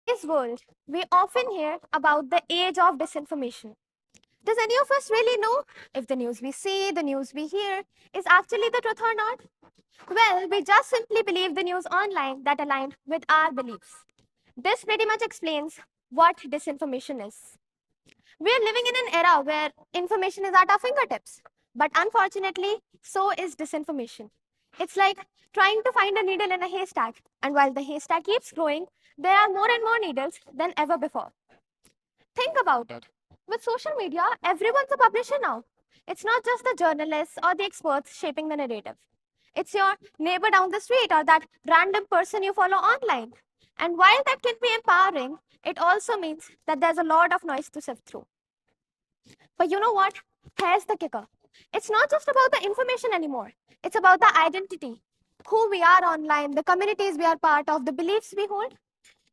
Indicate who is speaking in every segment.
Speaker 1: today's world, we often hear about the age of disinformation. Does any of us really know if the news we see, the news we hear, is actually the truth or not? Well, we just simply believe the news online that aligned with our beliefs. This pretty much explains what disinformation is. We are living in an era where information is at our fingertips, but unfortunately, so is disinformation. It's like trying to find a needle in a haystack, and while the haystack keeps growing, there are more and more needles than ever before. Think about it. With social media, everyone's a publisher now. It's not just the journalists or the experts shaping the narrative. It's your neighbor down the street or that random person you follow online. And while that can be empowering, it also means that there's a lot of noise to sift through. But you know what? Here's the kicker. It's not just about the information anymore. It's about the identity. Who we are online, the communities we are part of, the beliefs we hold.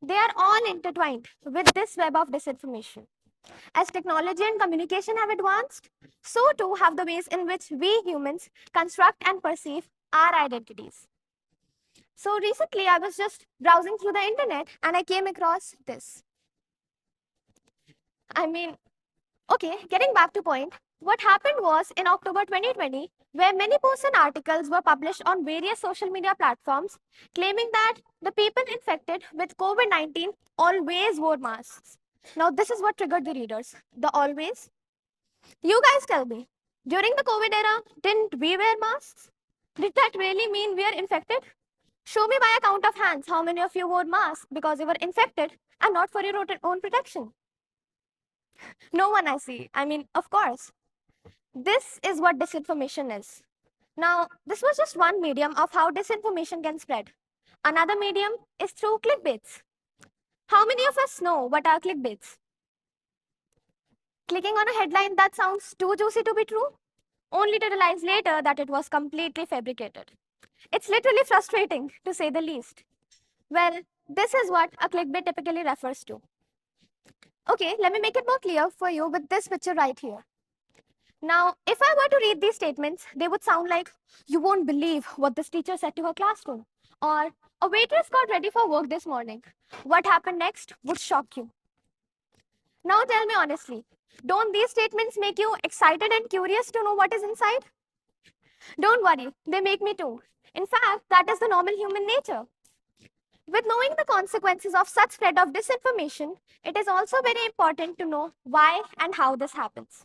Speaker 1: They are all intertwined with this web of disinformation. As technology and communication have advanced, so too have the ways in which we humans construct and perceive our identities. So recently, I was just browsing through the internet and I came across this. I mean, okay, getting back to point, what happened was in October 2020, where many posts and articles were published on various social media platforms claiming that the people infected with COVID 19 always wore masks. Now, this is what triggered the readers. The always. You guys tell me, during the COVID era, didn't we wear masks? Did that really mean we are infected? Show me by a count of hands how many of you wore masks because you were infected and not for your own protection. No one I see. I mean, of course. This is what disinformation is. Now, this was just one medium of how disinformation can spread. Another medium is through clickbaits. How many of us know what are clickbaits? Clicking on a headline that sounds too juicy to be true, only to realize later that it was completely fabricated. It's literally frustrating, to say the least. Well, this is what a clickbait typically refers to. Okay, let me make it more clear for you with this picture right here. Now, if I were to read these statements, they would sound like, "You won't believe what this teacher said to her classroom," or "A waitress got ready for work this morning. What happened next would shock you." Now, tell me honestly, don't these statements make you excited and curious to know what is inside? Don't worry, they make me too. In fact, that is the normal human nature. With knowing the consequences of such spread of disinformation, it is also very important to know why and how this happens.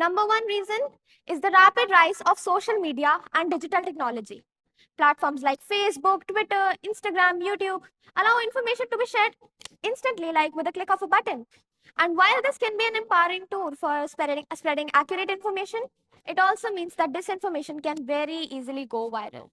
Speaker 1: Number one reason is the rapid rise of social media and digital technology. Platforms like Facebook, Twitter, Instagram, YouTube allow information to be shared instantly, like with a click of a button. And while this can be an empowering tool for spreading accurate information, it also means that disinformation can very easily go viral.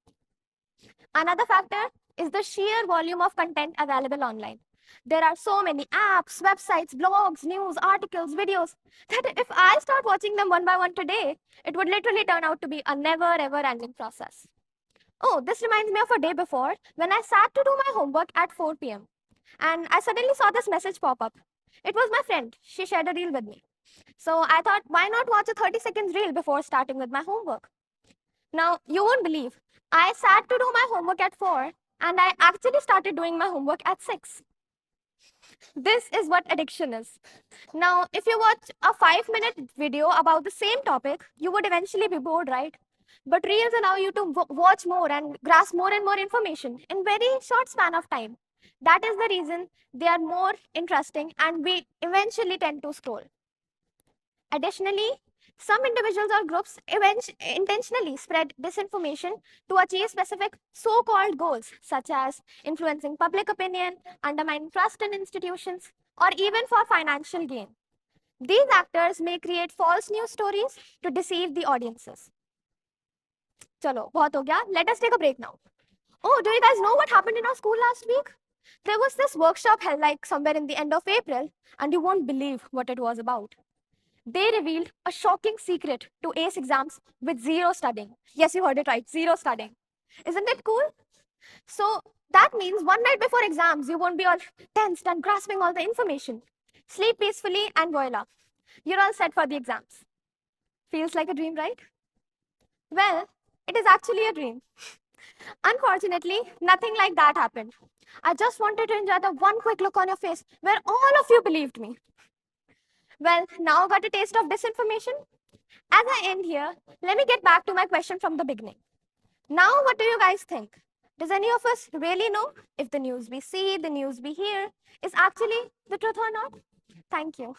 Speaker 1: Another factor is the sheer volume of content available online. There are so many apps, websites, blogs, news, articles, videos that if I start watching them one by one today, it would literally turn out to be a never ever ending process. Oh, this reminds me of a day before when I sat to do my homework at 4 p.m. and I suddenly saw this message pop up. It was my friend. She shared a reel with me. So I thought, why not watch a 30 seconds reel before starting with my homework? Now, you won't believe, I sat to do my homework at 4 and I actually started doing my homework at 6. This is what addiction is. Now, if you watch a 5-minute video about the same topic, you would eventually be bored, right? But reels allow you to watch more and grasp more and more information in very short span of time. That is the reason they are more interesting and we eventually tend to scroll. Additionally, some individuals or groups intentionally spread disinformation to achieve specific so called goals, such as influencing public opinion, undermining trust in institutions, or even for financial gain. These actors may create false news stories to deceive the audiences. Chalo, bahut ho gaya. Let us take a break now. Oh, do you guys know what happened in our school last week? There was this workshop held like somewhere in the end of April, and you won't believe what it was about. They revealed a shocking secret to ace exams with zero studying. Yes, you heard it right, zero studying. Isn't it cool? So that means one night before exams, you won't be all tensed and grasping all the information. Sleep peacefully and voila, you're all set for the exams. Feels like a dream, right? Well, it is actually a dream. Unfortunately, nothing like that happened. I just wanted to enjoy the one quick look on your face where all of you believed me. Well, now got a taste of disinformation? As I end here, let me get back to my question from the beginning. Now, what do you guys think? Does any of us really know if the news we see, the news we hear, is actually the truth or not? Thank you.